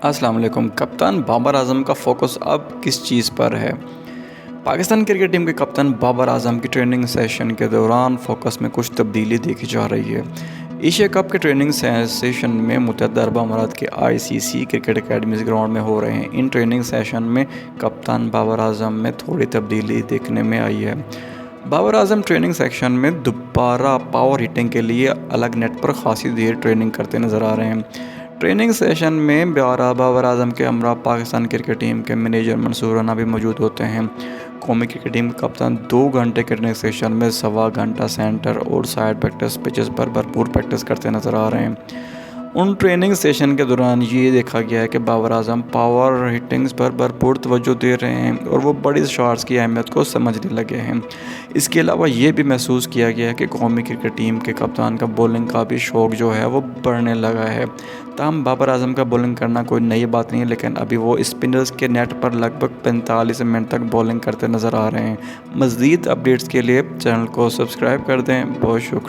السلام علیکم۔ کپتان بابر اعظم کا فوکس اب کس چیز پر ہے؟ پاکستان کرکٹ ٹیم کے کپتان بابر اعظم کی ٹریننگ سیشن کے دوران فوکس میں کچھ تبدیلی دیکھی جا رہی ہے۔ ایشیا کپ کے ٹریننگ سیشن میں متعدد عرب امارات کے ICC کرکٹ اکیڈمیز گراؤنڈ میں ہو رہے ہیں۔ ان ٹریننگ سیشن میں کپتان بابر اعظم میں تھوڑی تبدیلی دیکھنے میں آئی ہے۔ بابر اعظم ٹریننگ سیکشن میں دوبارہ پاور ہٹنگ کے لیے الگ نیٹ پر خاصی دیر ٹریننگ کرتے نظر آ رہے ہیں۔ ٹریننگ سیشن میں بابر اعظم کے ہمراہ پاکستان کرکٹ ٹیم کے منیجر منصور رانا بھی موجود ہوتے ہیں۔ قومی کرکٹ ٹیم کے کپتان 2 گھنٹے کے ٹریننگ سیشن میں 1.25 گھنٹہ سینٹر اور سائڈ پریکٹس پچز پر بھرپور پریکٹس کرتے نظر آ رہے ہیں۔ ان ٹریننگ سیشن کے دوران یہ دیکھا گیا ہے کہ بابر اعظم پاور ہٹنگز پر بھرپور توجہ دے رہے ہیں اور وہ بڑی شاٹس کی اہمیت کو سمجھنے لگے ہیں۔ اس کے علاوہ یہ بھی محسوس کیا گیا ہے کہ قومی کرکٹ ٹیم کے کپتان کا بولنگ کا بھی شوق جو ہے وہ بڑھنے لگا ہے۔ تاہم بابر اعظم کا بولنگ کرنا کوئی نئی بات نہیں ہے، لیکن ابھی وہ اسپنرز کے نیٹ پر لگ بھگ 45 منٹ تک بولنگ کرتے نظر آ رہے ہیں۔ مزید اپڈیٹس کے لیے چینل کو سبسکرائب کر دیں۔ بہت شکریہ۔